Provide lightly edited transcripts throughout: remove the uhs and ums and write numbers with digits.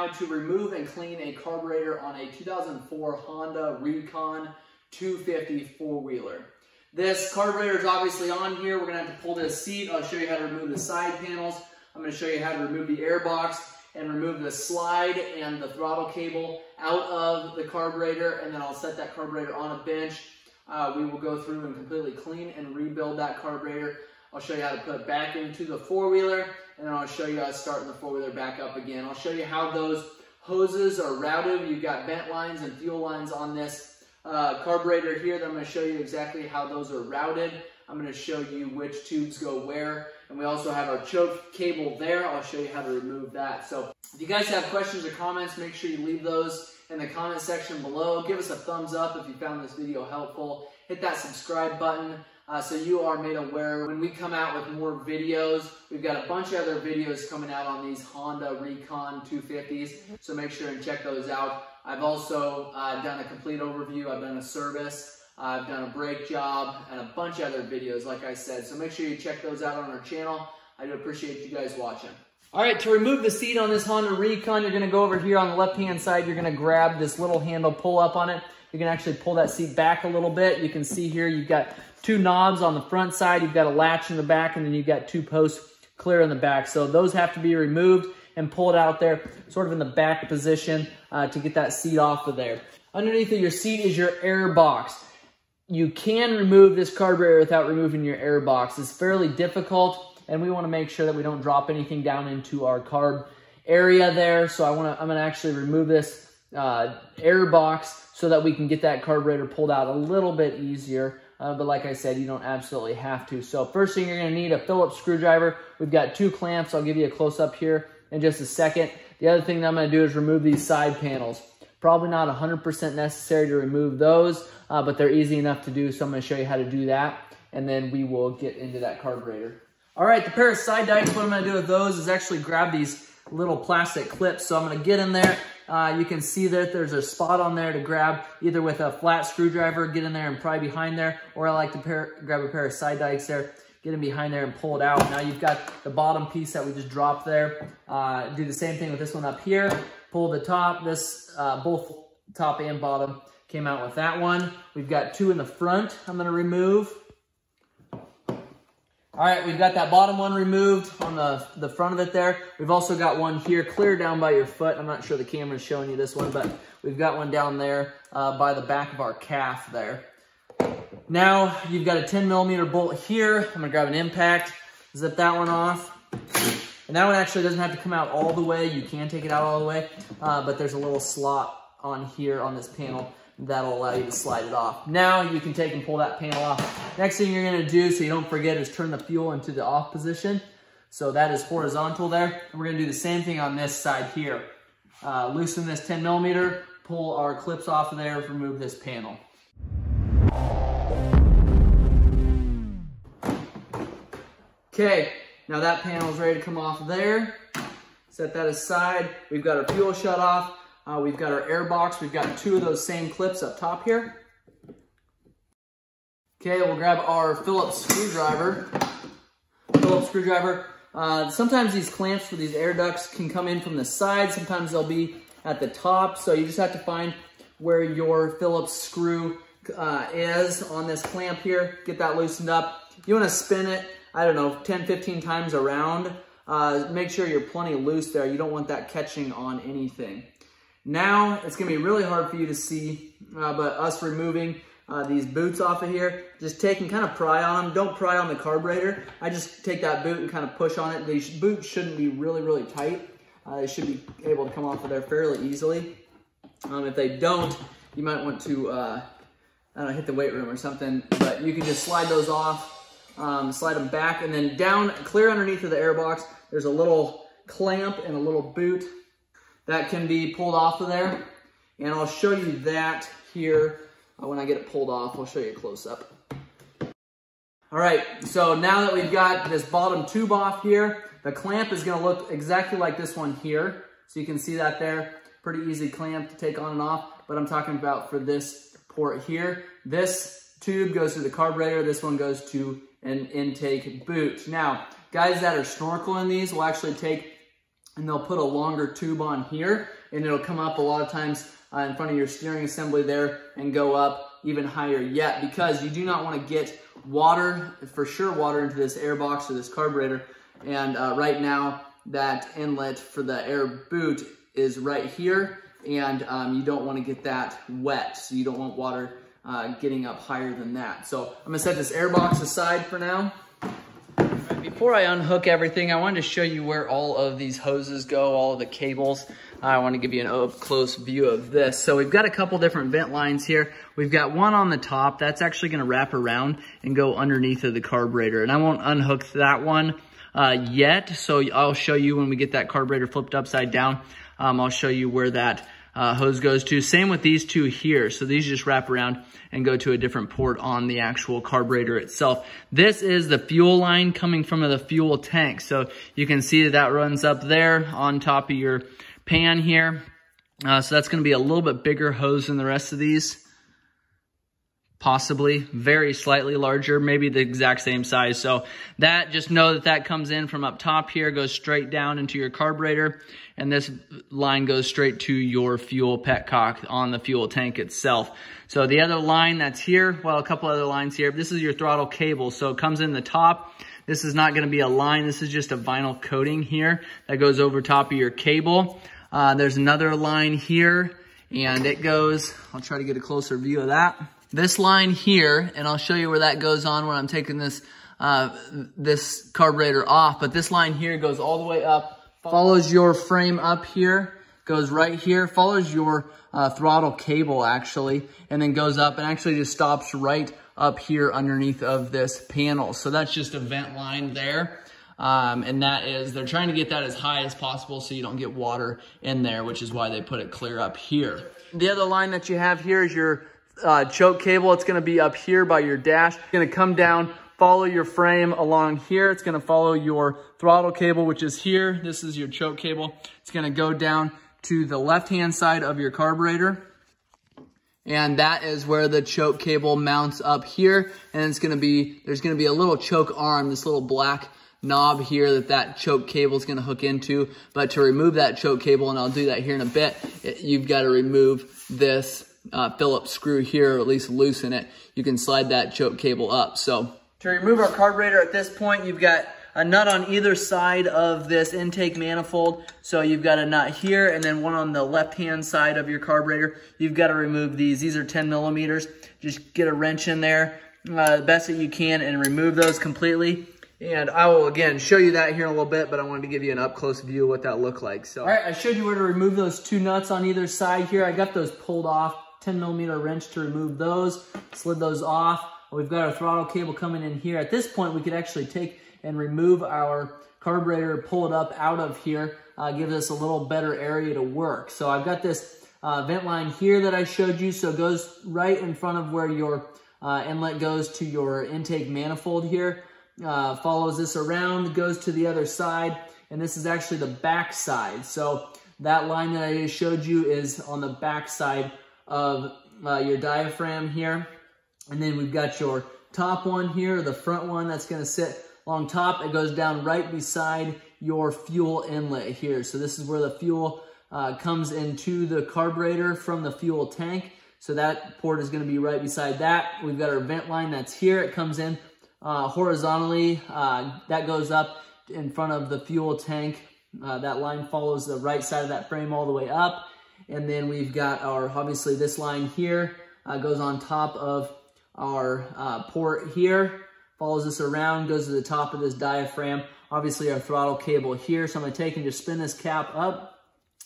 how to remove and clean a carburetor on a 2004 Honda Recon 250 four-wheeler. This carburetor is obviously on here. We're going to have to pull this seat. I'll show you how to remove the side panels. I'm going to show you how to remove the air box and remove the slide and the throttle cable out of the carburetor, and then I'll set that carburetor on a bench. We will go through and completely clean and rebuild that carburetor. I'll show you how to put it back into the four-wheeler, and then I'll show you how to start the four-wheeler back up again. I'll show you how those hoses are routed. You've got vent lines and fuel lines on this carburetor here. Then I'm going to show you exactly how those are routed. I'm going to show you which tubes go where, and we also have our choke cable there. I'll show you how to remove that. So if you guys have questions or comments, make sure you leave those in the comment section below. Give us a thumbs up if you found this video helpful. Hit that subscribe button so you are made aware when we come out with more videos. We've got a bunch of other videos coming out on these Honda Recon 250s, so make sure and check those out. I've also done a complete overview. I've done a service. I've done a brake job and a bunch of other videos, like I said. So make sure you check those out on our channel. I do appreciate you guys watching. All right, to remove the seat on this Honda Recon, you're going to go over here on the left-hand side. You're going to grab this little handle, pull up on it. You can actually pull that seat back a little bit. You can see here you've got two knobs on the front side. You've got a latch in the back, and then you've got two posts clear in the back. So those have to be removed and pulled out there, sort of in the back position to get that seat off of there. Underneath of your seat is your air box. You can remove this carburetor without removing your air box. It's fairly difficult, and we want to make sure that we don't drop anything down into our carb area there. So I'm going to actually remove this air box so that we can get that carburetor pulled out a little bit easier. But like I said, you don't absolutely have to. So first thing, you're going to need a Phillips screwdriver. We've got two clamps. I'll give you a close-up here in just a second. The other thing that I'm going to do is remove these side panels. Probably not 100% necessary to remove those, but they're easy enough to do, so I'm going to show you how to do that, and then we will get into that carburetor. All right, the pair of side dikes, what I'm going to do with those is actually grab ththese little plastic clips. So I'm going to get in there. You can see that there's a spot on there to grab either with a flat screwdriver, get in there and pry behind there, or I like to grab a pair of side dikes there, get in behind there and pull it out. Now you've got the bottom piece that we just dropped there. Do the same thing with this one up here. Pull the top. This both top and bottom came out with that one. We've got two in the front I'm going to remove. All right, we've got that bottom one removed on the front of it there. We've also got one here clear down by your foot. I'm not sure the camera's showing you this one, but we've got one down there by the back of our calf there. Now you've got a 10mm bolt here. I'm going to grab an impact, zip that one off. And that one actually doesn't have to come out all the way. You can take it out all the way, but there's a little slot on here on this panel that'll allow you to slide it off. Now you can take and pull that panel off. Next thing you're going to do, so you don't forget, is turn the fuel into the off position. So that is horizontal there. And we're going to do the same thing on this side here. Loosen this 10mm, pull our clips off of there, remove this panel. Okay, now that panel is ready to come off of there. Set that aside. We've got our fuel shut off. We've got our air box. We've got two of those same clips up top here. Okay, we'll grab our Phillips screwdriver. Sometimes these clamps for these air ducts can come in from the side. Sometimes they'll be at the top. So you just have to find where your Phillips screw is on this clamp here. Get that loosened up. You want to spin it, I don't know, 10, 15 times around. Make sure you're plenty loose there. You don't want that catching on anything. Now, it's going to be really hard for you to see, but us removing these boots off of here, just take and kind of pry on them. Don't pry on the carburetor. I just take that boot and kind of push on it. These boots shouldn't be really, really tight. They should be able to come off of there fairly easily. If they don't, you might want to, I don't know, hit the weight room or something, but you can just slide those off, slide them back, and then down, clear underneath of the air box, there's a little clamp and a little boot that can be pulled off of there, and I'll show you that here when I get it pulled off. I'll show you a close-up. All right, so now that we've got this bottom tube off here, the clamp is going to look exactly like this one here. So you can see that there. Pretty easy clamp to take on and off, but I'm talking about for this port here. This tube goes to the carburetor. This one goes to an intake boot. Now, guys that are snorkeling these will actually take and they'll put a longer tube on here, and it'll come up a lot of times in front of your steering assembly there and go up even higher yet, because you do not want to get water, for sure water, into this air box or this carburetor. And right now that inlet for the air boot is right here, and you don't want to get that wet, so you don't want water getting up higher than that. So I'm gonna set this air box aside for now. Before I unhook everything, I wanted to show you where all of these hoses go, all of the cables. I want to give you an up-close view of this. So we've got a couple different vent lines here. We've got one on the top that's actually going to wrap around and go underneath of the carburetor. And I won't unhook that one yet, so I'll show you when we get that carburetor flipped upside down. I'll show you where that hose goes to. Same with these two here. So these just wrap around and go to a different port on the actual carburetor itself. This is the fuel line coming from the fuel tank. So you can see that runs up there on top of your pan here. So that's going to be a little bit bigger hose than the rest of these. Possibly very slightly larger, maybe the exact same size. So that, just know that that comes in from up top here, goes straight down into your carburetor, and this line goes straight to your fuel petcock on the fuel tank itself. So the other line that's here, well, a couple other lines here. This is your throttle cable, so it comes in the top. This is not going to be a line. This is just a vinyl coating here that goes over top of your cable. There's another line here, and it goes, I'll try to get a closer view of that. This line here, and I'll show you where that goes on when I'm taking this this carburetor off, but this line here goes all the way up, follows your frame up here, goes right here, follows your throttle cable actually, and then goes up and actually just stops right up here underneath of this panel. So that's just a vent line there. And that is, they're trying to get that as high as possible so you don't get water in there, which is why they put it clear up here. The other line that you have here is your choke cable. It's going to be up here by your dash. It's going to come down, follow your frame along here. It's going to follow your throttle cable, which is here. This is your choke cable. It's going to go down to the left-hand side of your carburetor. And that is where the choke cable mounts up here. And it's going to be, there's going to be a little choke arm, this little black knob here that choke cable is going to hook into. But to remove that choke cable, and I'll do that here in a bit, you've got to remove this Phillips screw here, or at least loosen it. You can slide that choke cable up. So to remove our carburetor at this point, you've got a nut on either side of this intake manifold. So you've got a nut here and then one on the left-hand side of your carburetor. You've got to remove these. These are 10 millimeters. Just get a wrench in there the best that you can and remove those completely. And I will, again, show you that here in a little bit, but I wanted to give you an up-close view of what that looked like. So, all right, I showed you where to remove those two nuts on either side here. I got those pulled off, 10 millimeter wrench to remove those, slid those off. We've got our throttle cable coming in here. At this point, we could actually take and remove our carburetor, pull it up out of here, gives us a little better area to work. So I've got this vent line here that I showed you. So it goes right in front of where your inlet goes to your intake manifold here. Follows this around, goes to the other side, and this is actually the back side. So that line that I just showed you is on the back side of your diaphragm here. And then we've got your top one here, the front one that's going to sit along top. It goes down right beside your fuel inlet here. So this is where the fuel comes into the carburetor from the fuel tank. So that port is going to be right beside that. We've got our vent line that's here. It comes in horizontally. That goes up in front of the fuel tank. That line follows the right side of that frame all the way up. And then we've got our, obviously this line here goes on top of our port here, follows this around, goes to the top of this diaphragm. Obviously our throttle cable here. So I'm going to take and just spin this cap up.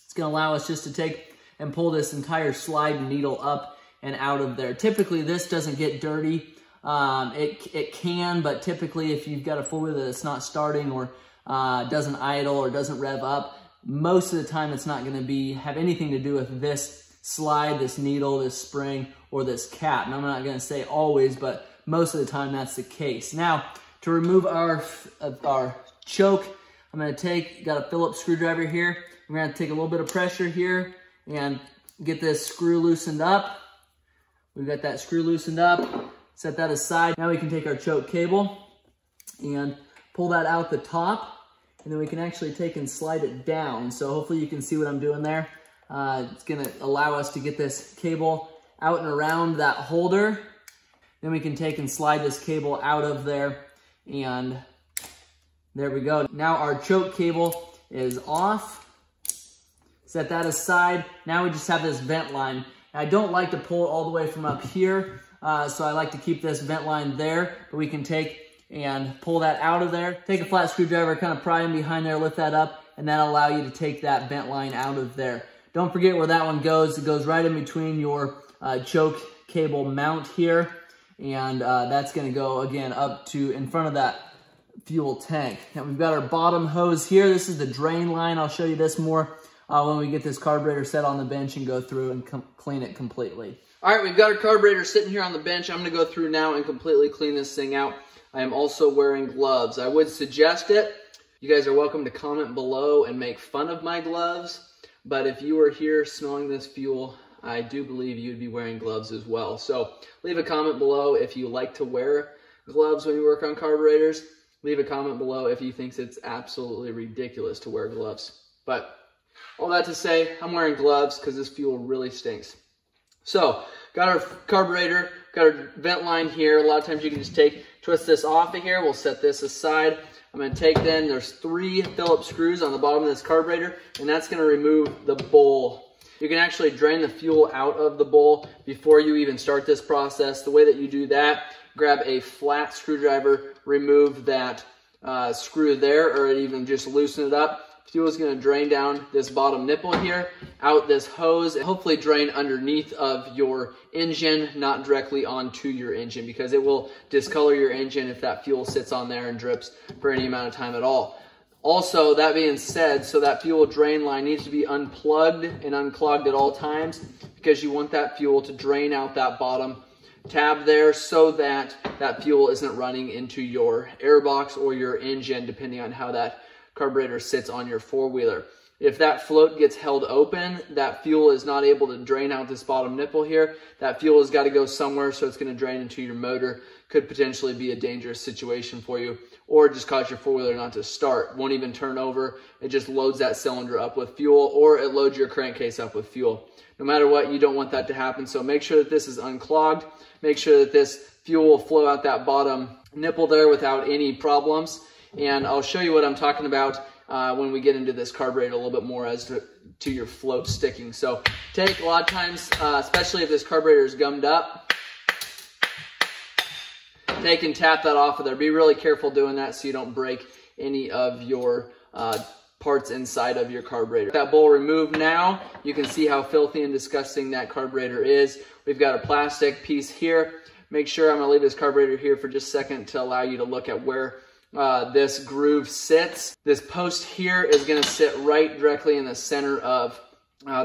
It's going to allow us just to take and pull this entire slide needle up and out of there. Typically this doesn't get dirty. It can, but typically if you've got a four-wheeler that's not starting or doesn't idle or doesn't rev up, most of the time it's not going to have anything to do with this slide, this needle, this spring, or this cap. And I'm not going to say always, but most of the time that's the case. Now, to remove our choke, I'm going to got a Phillips screwdriver here. I'm going to take a little bit of pressure here and get this screw loosened up. We've got that screw loosened up. Set that aside. Now we can take our choke cable and pull that out the top. and then we can actually take and slide it down. So hopefully you can see what I'm doing there. It's gonna allow us to get this cable out and around that holder. Then we can take and slide this cable out of there, and there we go. Now our choke cable is off. Set that aside. Now we just have this vent line. I don't like to pull all the way from up here, so I like to keep this vent line there, but we can take and pull that out of there. Take a flat screwdriver, kind of pry in behind there, lift that up, and that'll allow you to take that vent line out of there. Don't forget where that one goes. It goes right in between your choke cable mount here, and that's gonna go, again, up to in front of that fuel tank. Now we've got our bottom hose here. This is the drain line. I'll show you this more when we get this carburetor set on the bench and go through and clean it completely. All right, we've got our carburetor sitting here on the bench. I'm gonna go through now and completely clean this thing out. I am also wearing gloves. I would suggest it. You guys are welcome to comment below and make fun of my gloves, but if you are here smelling this fuel, I do believe you'd be wearing gloves as well. So leave a comment below if you like to wear gloves when you work on carburetors. Leave a comment below if you think it's absolutely ridiculous to wear gloves. But all that to say, I'm wearing gloves because this fuel really stinks. So, got our carburetor, got our vent line here. A lot of times you can just twist this off of here. We'll set this aside. I'm going to take then, there's 3 Phillips screws on the bottom of this carburetor, and that's going to remove the bowl. You can actually drain the fuel out of the bowl before you even start this process. The way that you do that, grab a flat screwdriver, remove that screw there, or even just loosen it up. Fuel is going to drain down this bottom nipple here, out this hose, and hopefully drain underneath of your engine, not directly onto your engine, because it will discolor your engine if that fuel sits on there and drips for any amount of time at all. Also, that being said, so that fuel drain line needs to be unplugged and unclogged at all times, because you want that fuel to drain out that bottom tab there so that that fuel isn't running into your airbox or your engine, depending on how that carburetor sits on your four-wheeler. If that float gets held open, that fuel is not able to drain out this bottom nipple here. That fuel has got to go somewhere, so it's going to drain into your motor. Could potentially be a dangerous situation for you, or just cause your four-wheeler not to start. Won't even turn over. It just loads that cylinder up with fuel, or it loads your crankcase up with fuel. No matter what, you don't want that to happen, so make sure that this is unclogged. Make sure that this fuel will flow out that bottom nipple there without any problems. And I'll show you what I'm talking about when we get into this carburetor a little bit more as to your float sticking. So take a lot of times, especially if this carburetor is gummed up, take and tap that off of there. Be really careful doing that so you don't break any of your parts inside of your carburetor. That bowl removed now, you can see how filthy and disgusting that carburetor is. We've got a plastic piece here. Make sure, I'm going to leave this carburetor here for just a second to allow you to look at where this groove sits. This post here is going to sit right directly in the center of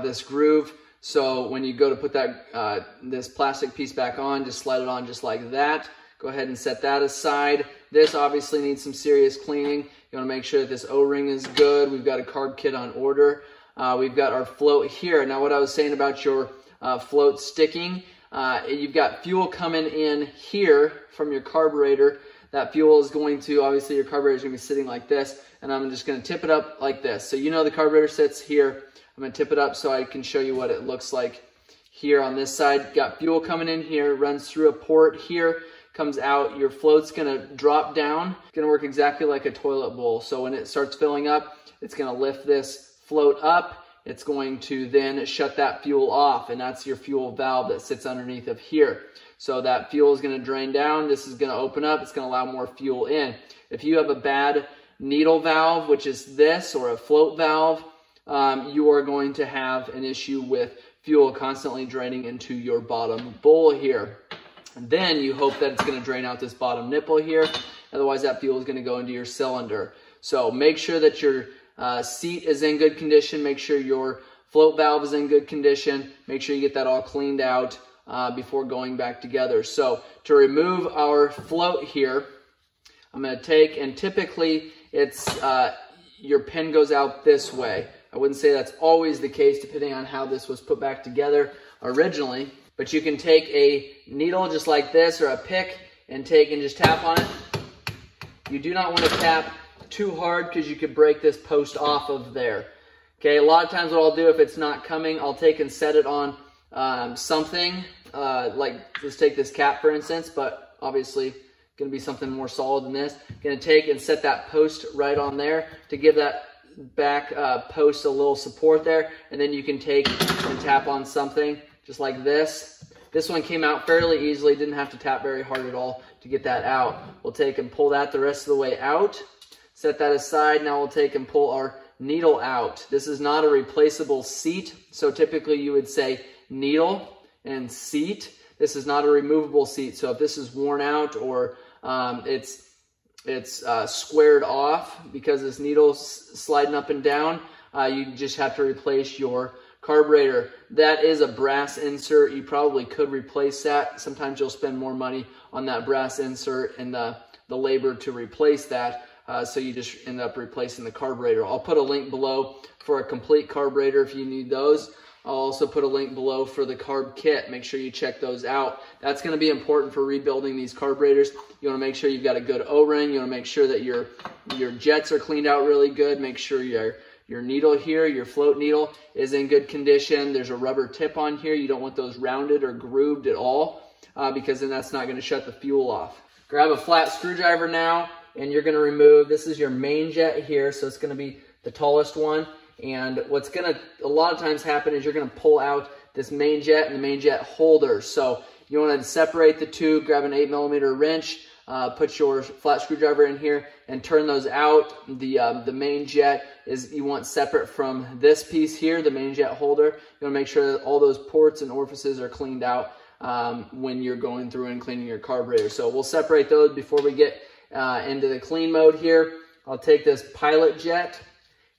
this groove. So when you go to put that this plastic piece back on, just slide it on just like that. Go ahead and set that aside. This obviously needs some serious cleaning. You want to make sure that this O-ring is good. We've got a carb kit on order. We've got our float here. Now what I was saying about your float sticking, you've got fuel coming in here from your carburetor. That fuel is going to, obviously your carburetor is going to be sitting like this, and I'm just going to tip it up like this. So you know the carburetor sits here. I'm going to tip it up so I can show you what it looks like here on this side. Got fuel coming in here, runs through a port here, comes out. Your float's going to drop down. It's going to work exactly like a toilet bowl. So when it starts filling up, it's going to lift this float up. It's going to then shut that fuel off, and that's your fuel valve that sits underneath of here. So that fuel is going to drain down. This is going to open up. It's going to allow more fuel in. If you have a bad needle valve, which is this, or a float valve, you are going to have an issue with fuel constantly draining into your bottom bowl here. And then you hope that it's going to drain out this bottom nipple here. Otherwise, that fuel is going to go into your cylinder. So make sure that your seat is in good condition. Make sure your float valve is in good condition. Make sure you get that all cleaned out before going back together. So to remove our float here, I'm going to take, and typically it's your pin goes out this way. I wouldn't say that's always the case depending on how this was put back together originally, but you can take a needle just like this or a pick and take and just tap on it. You do not want to tap too hard because you could break this post off of there. Okay, a lot of times what I'll do if it's not coming, I'll take and set it on something, like let's take this cap for instance, but obviously going to be something more solid than this. Going to take and set that post right on there to give that back post a little support there, and then you can take and tap on something just like this. This one came out fairly easily, didn't have to tap very hard at all to get that out. We'll take and pull that the rest of the way out, set that aside. Now we'll take and pull our needle out. This is not a replaceable seat, so typically you would say needle and seat. This is not a removable seat, so if this is worn out or it's squared off because this needle's sliding up and down, you just have to replace your carburetor. That is a brass insert. You probably could replace that. Sometimes you'll spend more money on that brass insert and the labor to replace that, so you just end up replacing the carburetor. I'll put a link below for a complete carburetor if you need those. I'll also put a link below for the carb kit. Make sure you check those out. That's going to be important for rebuilding these carburetors. You want to make sure you've got a good O-ring. You want to make sure that your jets are cleaned out really good. Make sure your needle here, your float needle, is in good condition. There's a rubber tip on here. You don't want those rounded or grooved at all because then that's not going to shut the fuel off. Grab a flat screwdriver now, and you're going to remove, this is your main jet here, so it's going to be the tallest one. And what's going to a lot of times happen is you're going to pull out this main jet and the main jet holder. So you want to separate the two, grab an 8mm wrench, put your flat screwdriver in here and turn those out. The main jet is you want separate from this piece here, the main jet holder. You want to make sure that all those ports and orifices are cleaned out when you're going through and cleaning your carburetor. So we'll separate those before we get into the clean mode here. I'll take this pilot jet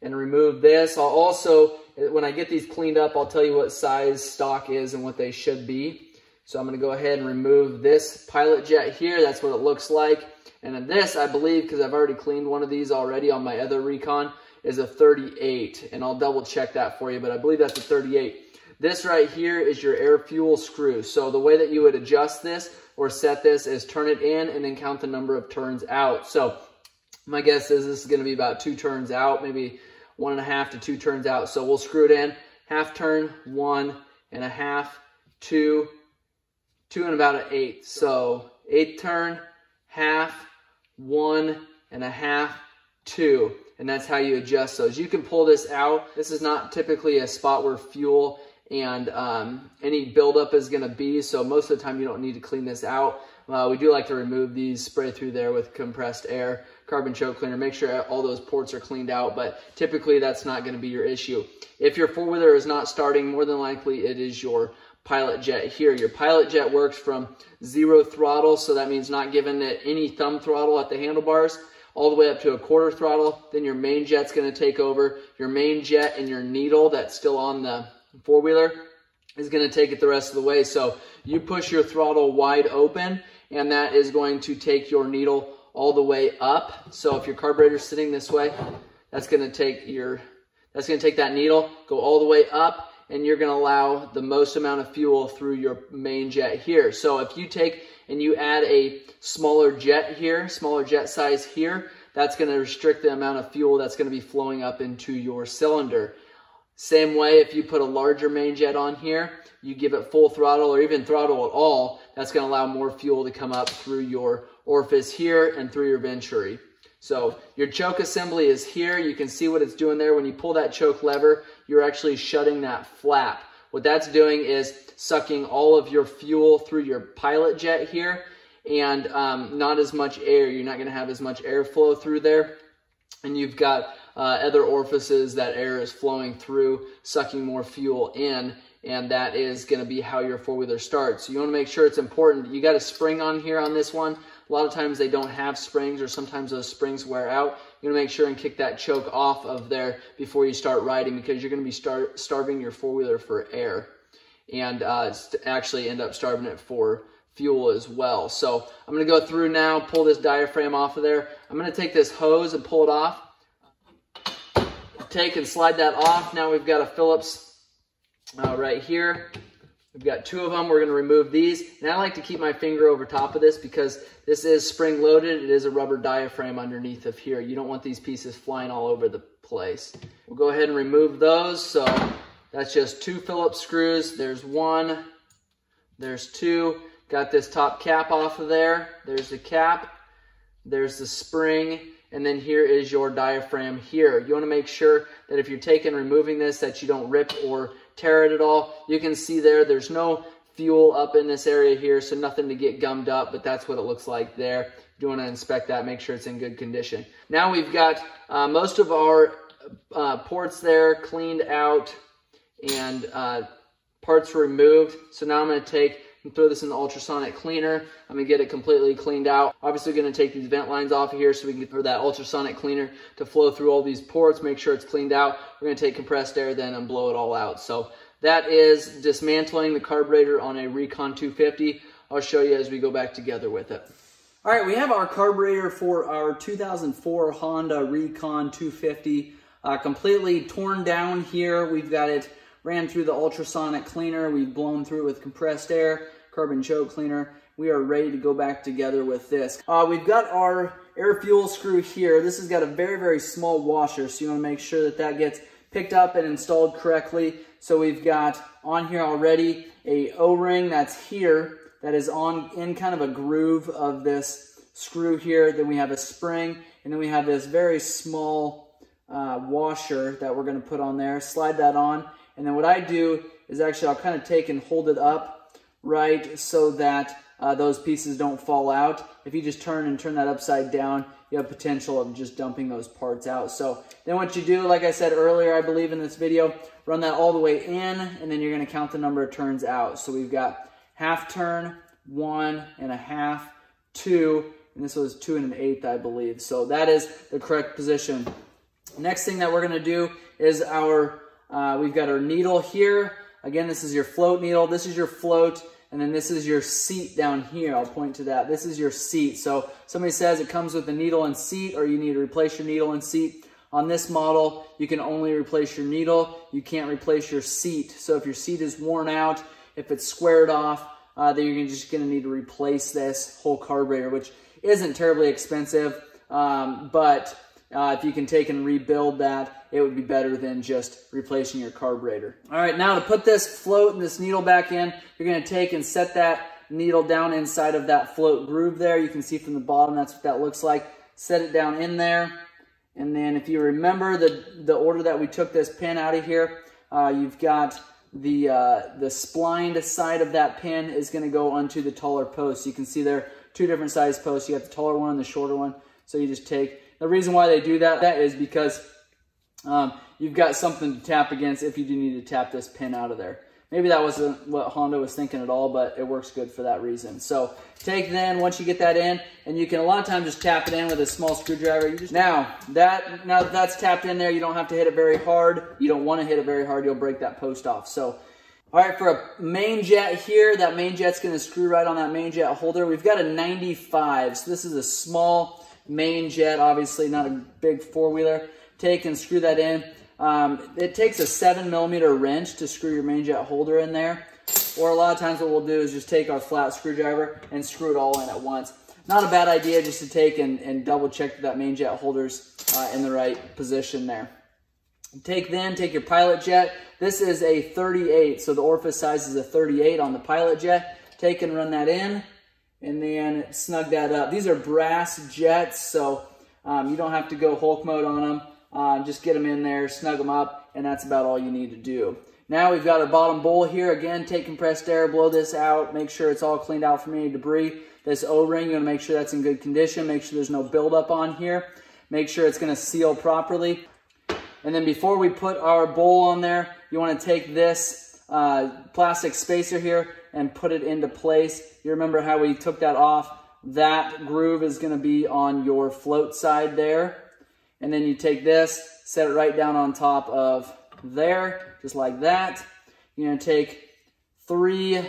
and remove this. I'll also, when I get these cleaned up, I'll tell you what size stock is and what they should be. So I'm going to go ahead and remove this pilot jet here. That's what it looks like. And then this, I believe, because I've already cleaned one of these already on my other Recon, is a 38. And I'll double check that for you, but I believe that's a 38. This right here is your air fuel screw. So the way that you would adjust this or set this is turn it in and then count the number of turns out. So my guess is this is going to be about 2 turns out, maybe 1.5 to 2 turns out. So we'll screw it in, half turn, 1.5, 2, 2 and about an 8. So 8th turn, half, 1.5, 2. And that's how you adjust those. You can pull this out. This is not typically a spot where fuel and any buildup is going to be. So most of the time you don't need to clean this out. We do like to remove these, spray through there with compressed air, carbon choke cleaner, make sure all those ports are cleaned out, but typically that's not going to be your issue. If your four-wheeler is not starting, more than likely it is your pilot jet here. Your pilot jet works from 0 throttle, so that means not giving it any thumb throttle at the handlebars, all the way up to a 1/4 throttle. Then your main jet's going to take over. Your main jet and your needle that's still on the four-wheeler is going to take it the rest of the way. So you push your throttle wide open, and that is going to take your needle all the way up. So if your carburetor's sitting this way, that's going to take that needle, go all the way up, and you're going to allow the most amount of fuel through your main jet here. So if you take and you add a smaller jet here, smaller jet size here, that's going to restrict the amount of fuel that's going to be flowing up into your cylinder. Same way, if you put a larger main jet on here, you give it full throttle or even throttle at all, that's going to allow more fuel to come up through your orifice here and through your venturi. So your choke assembly is here. You can see what it's doing there. When you pull that choke lever, you're actually shutting that flap. What that's doing is sucking all of your fuel through your pilot jet here, and not as much air. You're not going to have as much airflow through there. And you've got other orifices that air is flowing through, sucking more fuel in, and that is going to be how your four-wheeler starts. So you want to make sure it's important. You got a spring on here on this one. A lot of times they don't have springs, or sometimes those springs wear out. You want to make sure and kick that choke off of there before you start riding, because you're going to be starving your four-wheeler for air, and actually end up starving it for fuel as well. So I'm going to go through now, pull this diaphragm off of there. I'm going to take this hose and pull it off. Take and slide that off. Now we've got a Phillips right here. We've got 2 of them. We're going to remove these. And I like to keep my finger over top of this because this is spring loaded. It is a rubber diaphragm underneath of here. You don't want these pieces flying all over the place. We'll go ahead and remove those. So that's just 2 Phillips screws. There's 1. There's 2. Got this top cap off of there. There's the cap. There's the spring. And then here is your diaphragm here. You want to make sure that if you're removing this, that you don't rip or tear it at all. You can see there's no fuel up in this area here, so nothing to get gummed up, but that's what it looks like there. You want to inspect that, make sure it's in good condition. Now we've got most of our ports there cleaned out and parts removed. So now I'm going to take and throw this in the ultrasonic cleaner. I'm going to get it completely cleaned out. Obviously going to take these vent lines off of here so we can get for that ultrasonic cleaner to flow through all these ports, make sure it's cleaned out. We're going to take compressed air then and blow it all out. So that is dismantling the carburetor on a Recon 250. I'll show you as we go back together with it. All right, we have our carburetor for our 2004 Honda Recon 250 completely torn down here. We've got it ran through the ultrasonic cleaner. We've blown through it with compressed air, carbon choke cleaner. We are ready to go back together with this. We've got our air fuel screw here. This has got a very, very small washer, so you want to make sure that that gets picked up and installed correctly. So we've got on here already a O-ring that's here that is in kind of a groove of this screw here. Then we have a spring, and then we have this very small washer that we're going to put on there. Slide that on. And then what I do is actually I'll kind of take and hold it up right so that those pieces don't fall out. If you just turn that upside down, you have potential of just dumping those parts out. So then what you do, like I said earlier, I believe in this video, run that all the way in, and then you're going to count the number of turns out. So we've got half turn, 1 1/2, 2, and this was 2 1/8, I believe. So that is the correct position. Next thing that we're going to do is we've got our needle here. Again, this is your float needle. This is your float, and then this is your seat down here. I'll point to that. This is your seat. So somebody says it comes with a needle and seat, or you need to replace your needle and seat. On this model, you can only replace your needle. You can't replace your seat. So if your seat is worn out, if it's squared off, then you're just going to need to replace this whole carburetor, which isn't terribly expensive, but if you can take and rebuild that, it would be better than just replacing your carburetor. All right, now to put this float and this needle back in, you're going to take and set that needle down inside of that float groove there. You can see from the bottom, that's what that looks like. Set it down in there. And then if you remember the order that we took this pin out of here, you've got the splined side of that pin is going to go onto the taller post. You can see there 2 different size posts. You got the taller one and the shorter one. So you just take, the reason why they do that is because you've got something to tap against if you do need to tap this pin out of there. Maybe that wasn't what Honda was thinking at all, but it works good for that reason. So take then, once you get that in, and you can a lot of times just tap it in with a small screwdriver. Now that that's tapped in there, you don't have to hit it very hard. You don't want to hit it very hard. You'll break that post off. So, all right, for a main jet here, that main jet's going to screw right on that main jet holder. We've got a 95, so this is a small main jet, obviously not a big four-wheeler. Take and screw that in. It takes a 7mm wrench to screw your main jet holder in there. Or a lot of times what we'll do is just take our flat screwdriver and screw it all in at once. Not a bad idea just to take and double check that main jet holder's in the right position there. Take your pilot jet. This is a 38, so the orifice size is a 38 on the pilot jet. Take and run that in, and then snug that up. These are brass jets, so you don't have to go Hulk mode on them. Just get them in there, snug them up, and that's about all you need to do. Now we've got our bottom bowl here. Again, take compressed air, blow this out, make sure it's all cleaned out from any debris. This O-ring, you want to make sure that's in good condition. Make sure there's no buildup on here. Make sure it's going to seal properly. And then before we put our bowl on there, you want to take this plastic spacer here and put it into place. You remember how we took that off? That groove is going to be on your float side there. And then you take this, set it right down on top of there, just like that. You're going to take 3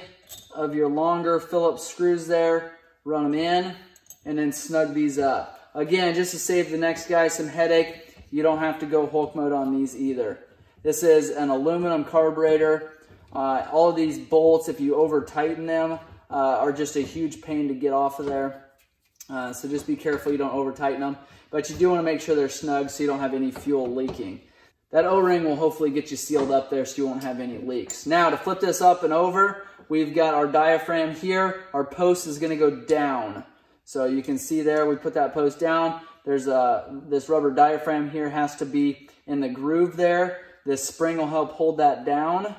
of your longer Phillips screws there, run them in, and then snug these up. Again, just to save the next guy some headache, you don't have to go Hulk mode on these either. This is an aluminum carburetor. All of these bolts, if you over tighten them, are just a huge pain to get off of there. So just be careful you don't over tighten them. But you do want to make sure they're snug so you don't have any fuel leaking. That O-ring will hopefully get you sealed up there so you won't have any leaks. Now to flip this up and over, we've got our diaphragm here. Our post is going to go down. So you can see there, we put that post down. There's this rubber diaphragm here has to be in the groove there. This spring will help hold that down.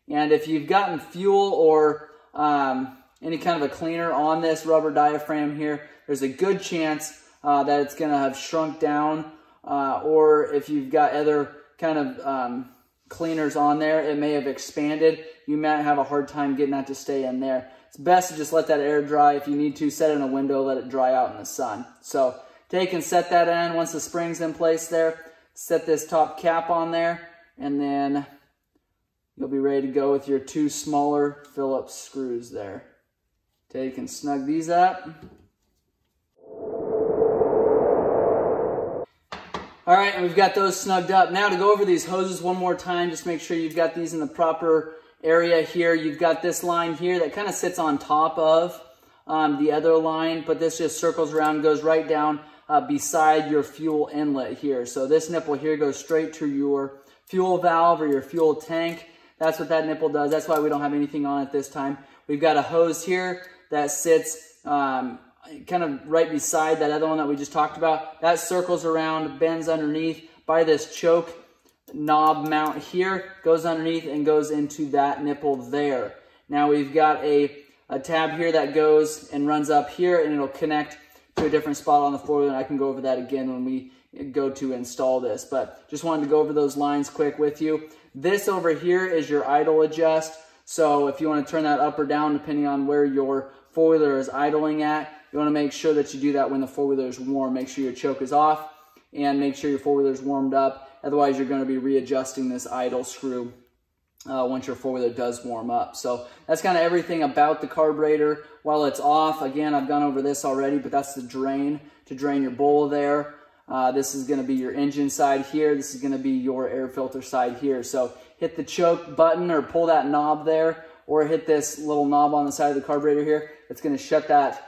And if you've gotten fuel or any kind of a cleaner on this rubber diaphragm here, there's a good chance that it's going to have shrunk down. Or if you've got other kind of cleaners on there, it may have expanded. You might have a hard time getting that to stay in there. It's best to just let that air dry. If you need to, set it in a window, let it dry out in the sun. So take and set that in. Once the spring's in place there, set this top cap on there, and then you'll be ready to go with your 2 smaller Phillips screws there. Take and snug these up. All right, and we've got those snugged up. Now to go over these hoses one more time, just make sure you've got these in the proper area here. You've got this line here that kind of sits on top of the other line, but this just circles around, goes right down beside your fuel inlet here. So this nipple here goes straight to your fuel valve or your fuel tank. That's what that nipple does. That's why we don't have anything on it this time. We've got a hose here that sits kind of right beside that other one that we just talked about. That circles around, bends underneath by this choke knob mount here, goes underneath and goes into that nipple there. Now we've got a tab here that goes and runs up here, and it'll connect to a different spot on the four-wheeler, and I can go over that again when we go to install this. But just wanted to go over those lines quick with you. This over here is your idle adjust. So if you want to turn that up or down depending on where your four-wheeler is idling at, you want to make sure that you do that when the four-wheeler is warm. Make sure your choke is off and make sure your four-wheeler is warmed up. Otherwise, you're going to be readjusting this idle screw once your four-wheeler does warm up. So that's kind of everything about the carburetor while it's off. Again, I've gone over this already, but that's the drain to drain your bowl there. This is going to be your engine side here. This is going to be your air filter side here. So hit the choke button or pull that knob there, or hit this little knob on the side of the carburetor here. It's going to shut that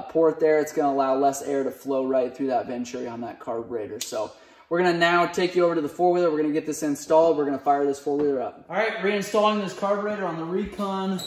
port there. It's going to allow less air to flow right through that venturi on that carburetor. So we're going to now take you over to the four-wheeler. We're going to get this installed. We're going to fire this four-wheeler up. All right, reinstalling this carburetor on the Recon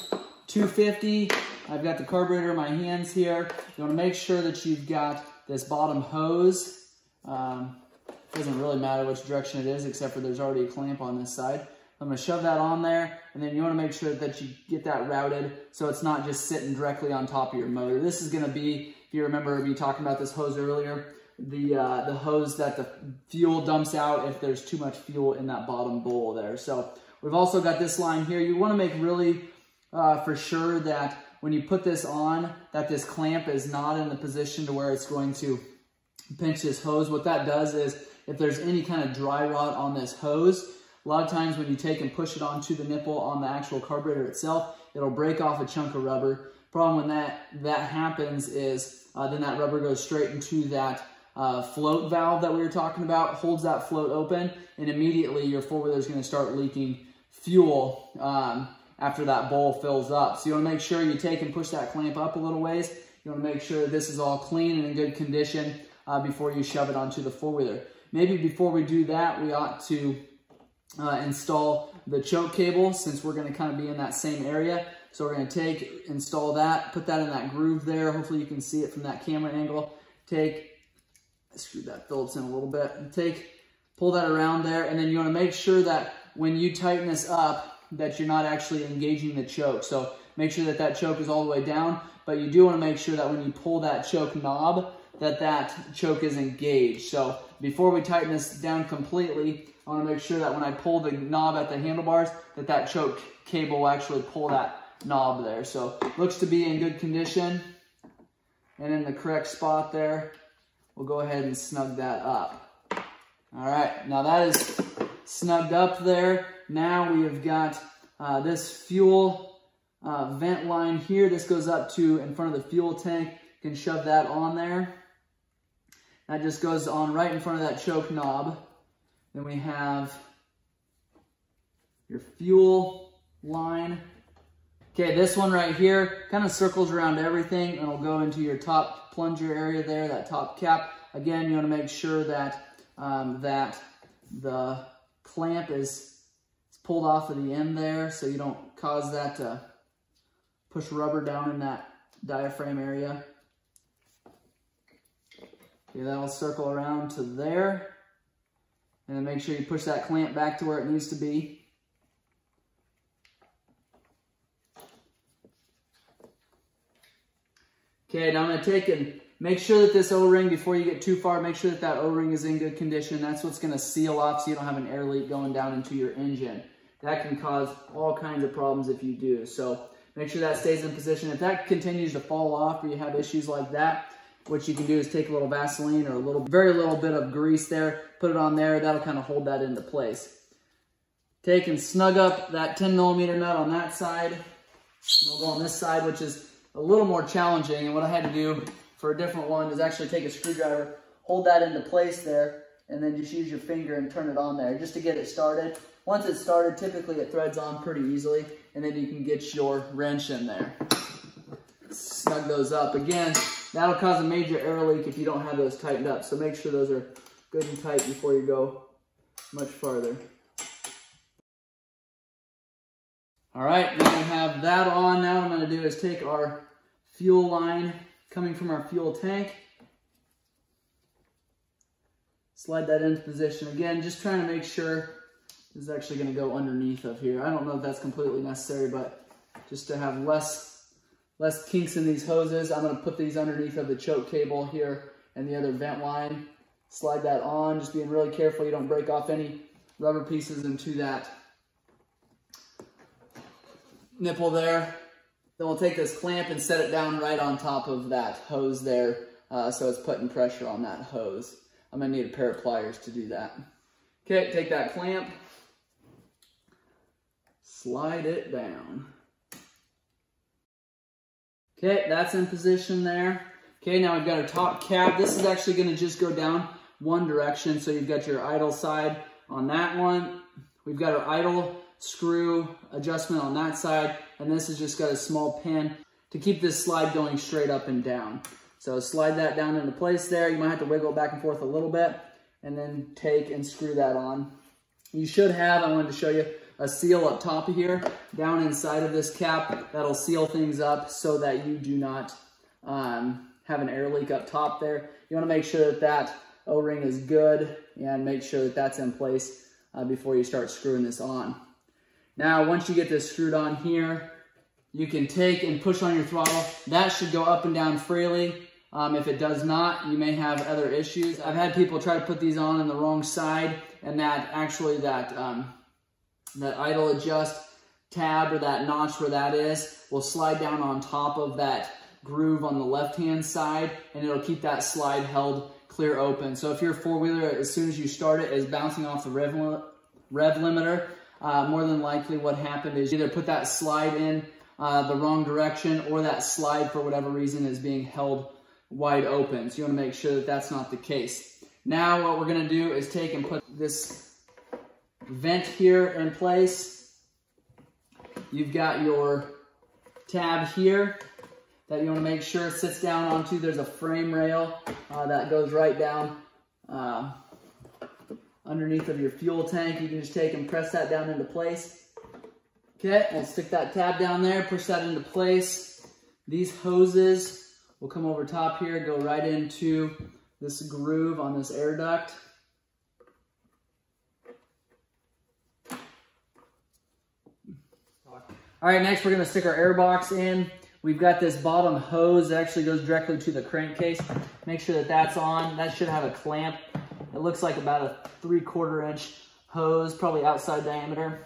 250. I've got the carburetor in my hands here. You want to make sure that you've got this bottom hose. Doesn't really matter which direction it is, except for there's already a clamp on this side. I'm going to shove that on there, and then you want to make sure that you get that routed so it's not just sitting directly on top of your motor. This is going to be, if you remember me talking about this hose earlier, the hose that the fuel dumps out if there's too much fuel in that bottom bowl there. So we've also got this line here. You want to make really for sure that when you put this on, that this clamp is not in the position to where it's going to pinch this hose. What that does is if there's any kind of dry rot on this hose, a lot of times when you take and push it onto the nipple on the actual carburetor itself, it'll break off a chunk of rubber. Problem when that happens is then that rubber goes straight into that float valve that we were talking about, holds that float open, and immediately your four-wheeler is going to start leaking fuel after that bowl fills up. So you want to make sure you take and push that clamp up a little ways. You want to make sure that this is all clean and in good condition before you shove it onto the four-wheeler. Maybe before we do that, we ought to install the choke cable, since we're going to kind of be in that same area. So we're going to install that, put that in that groove there. Hopefully you can see it from that camera angle. Screw that Phillips in a little bit. Pull that around there, and then you want to make sure that when you tighten this up, that you're not actually engaging the choke. So make sure that that choke is all the way down, but you do want to make sure that when you pull that choke knob, that choke is engaged. So before we tighten this down completely, I want to make sure that when I pull the knob at the handlebars, that choke cable will actually pull that knob there. So looks to be in good condition and in the correct spot there. We'll go ahead and snug that up. All right, now that is snugged up there. Now we have got this fuel vent line here. This goes up to in front of the fuel tank. You can shove that on there. That just goes on right in front of that choke knob. Then we have your fuel line. Okay, this one right here kind of circles around everything and it'll go into your top plunger area there, that top cap. Again, you want to make sure that that the clamp is pulled off of the end there so you don't cause that to push rubber down in that diaphragm area. Okay, that'll circle around to there. And then make sure you push that clamp back to where it needs to be. Okay, now I'm going to take and make sure that this O-ring, before you get too far, make sure that that O-ring is in good condition. That's what's going to seal off so you don't have an air leak going down into your engine. That can cause all kinds of problems if you do. So make sure that stays in position. If that continues to fall off or you have issues like that, what you can do is take a little Vaseline or very little bit of grease there, put it on there. That'll kind of hold that into place. Take and snug up that 10mm nut on that side. We'll go on this side, which is a little more challenging, and what I had to do for a different one is actually take a screwdriver, hold that into place there, and then just use your finger and turn it on there just to get it started. Once it's started, typically it threads on pretty easily, and then you can get your wrench in there. Snug those up. Again, that'll cause a major air leak if you don't have those tightened up, so make sure those are good and tight before you go much farther. All right, now we have that on. Now what I'm going to do is take our fuel line coming from our fuel tank, slide that into position. Again, just trying to make sure this is actually going to go underneath of here. I don't know if that's completely necessary, but just to have less kinks in these hoses, I'm going to put these underneath of the choke cable here and the other vent line. Slide that on, just being really careful you don't break off any rubber pieces into that nipple there. Then we'll take this clamp and set it down right on top of that hose there so it's putting pressure on that hose. I'm going to need a pair of pliers to do that. Okay, take that clamp, slide it down. Okay, that's in position there. Okay, now we've got our top cap. This is actually going to just go down one direction, so you've got your idle side on that one. We've got our idle screw adjustment on that side, and this has just got a small pin to keep this slide going straight up and down. So slide that down into place there. You might have to wiggle it back and forth a little bit, and then take and screw that on. You should have, I wanted to show you, a seal up top of here, down inside of this cap, that'll seal things up so that you do not have an air leak up top there. You want to make sure that that O-ring is good and make sure that that's in place before you start screwing this on. Now, once you get this screwed on here, you can take and push on your throttle. That should go up and down freely. If it does not, you may have other issues. I've had people try to put these on the wrong side, and that actually that idle adjust tab or that notch where that is will slide down on top of that groove on the left-hand side, and it'll keep that slide held clear open. So if your four-wheeler, as soon as you start it, is bouncing off the rev limiter, more than likely what happened is either put that slide in the wrong direction, or that slide for whatever reason is being held wide open. So you want to make sure that that's not the case. Now what we're going to do is take and put this vent here in place. You've got your tab here that you want to make sure sits down onto. There's a frame rail that goes right down underneath of your fuel tank. You can just take and press that down into place. Okay, we'll stick that tab down there, push that into place. These hoses will come over top here, go right into this groove on this air duct. All right, next we're going to stick our air box in. We've got this bottom hose that actually goes directly to the crankcase. Make sure that that's on. That should have a clamp. It looks like about a 3/4 inch hose, probably outside diameter.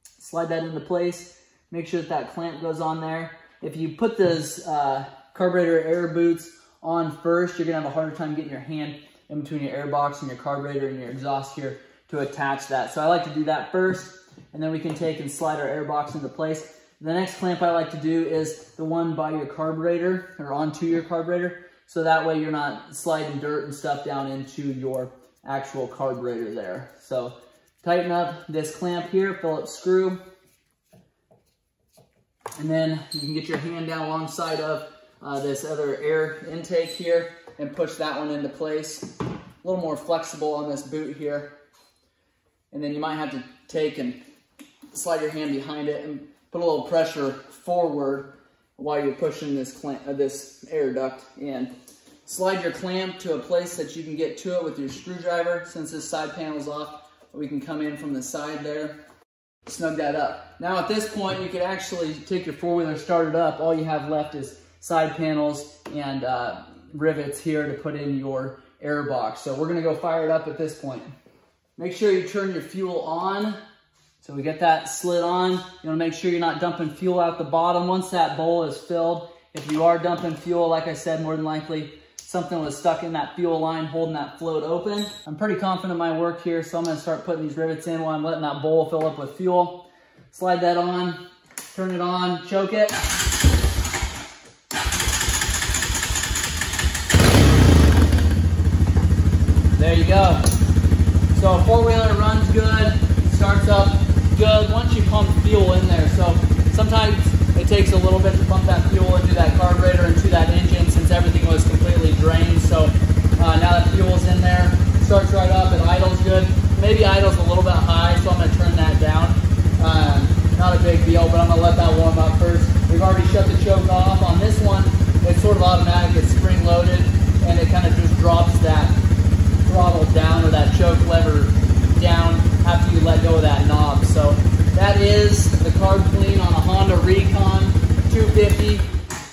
Slide that into place. Make sure that that clamp goes on there. If you put those carburetor air boots on first, you're going to have a harder time getting your hand in between your air box and your carburetor and your exhaust here to attach that. So I like to do that first, and then we can take and slide our air box into place. The next clamp I like to do is the one by your carburetor, or onto your carburetor, so that way you're not sliding dirt and stuff down into your actual carburetor there. So tighten up this clamp here, Phillips screw, And then you can get your hand down alongside of this other air intake here and push that one into place. A little more flexible on this boot here. And then you might have to take and slide your hand behind it and put a little pressure forward while you're pushing this air duct in. Slide your clamp to a place that you can get to it with your screwdriver. Since this side panel is off, we can come in from the side there, snug that up. Now at this point, you could actually take your four-wheeler, start it up. All you have left is side panels and rivets here to put in your air box. So we're gonna go fire it up at this point. Make sure you turn your fuel on. So we get that slid on. You wanna make sure you're not dumping fuel out the bottom. Once that bowl is filled, if you are dumping fuel, like I said, more than likely something was stuck in that fuel line holding that float open. I'm pretty confident in my work here, so I'm gonna start putting these rivets in while I'm letting that bowl fill up with fuel. Slide that on, turn it on, choke it. There you go. So a four-wheeler runs good, starts up good once you pump fuel in there. So sometimes it takes a little bit to pump that fuel into that carburetor, into that engine, since everything was completely drained. So now that fuel's in there, starts right up, it idles good. Maybe idles a little bit high, so I'm gonna turn that down. Not a big deal, but I'm gonna let that warm up first. We've already shut the choke off. On this one, it's sort of automatic, it's spring loaded, and it kind of just drops that throttle down, or that choke lever down, after you let go of that knob. So that is the carb clean on a Honda Recon 250.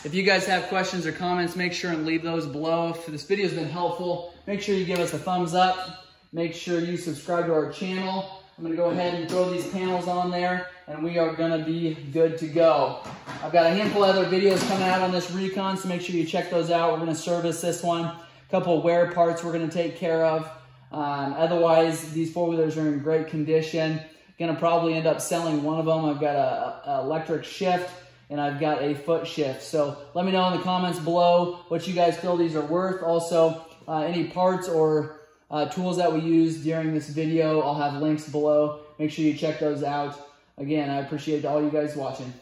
If you guys have questions or comments, make sure and leave those below. If this video has been helpful, make sure you give us a thumbs up. Make sure you subscribe to our channel. I'm gonna go ahead and throw these panels on there, and we are gonna be good to go. I've got a handful of other videos coming out on this Recon, so make sure you check those out. We're gonna service this one. A couple of wear parts we're gonna take care of. Otherwise, these four-wheelers are in great condition. Gonna probably end up selling one of them. I've got a electric shift, and I've got a foot shift. So let me know in the comments below what you guys feel these are worth. Also, any parts or tools that we use during this video, I'll have links below. Make sure you check those out. Again, I appreciate all you guys watching.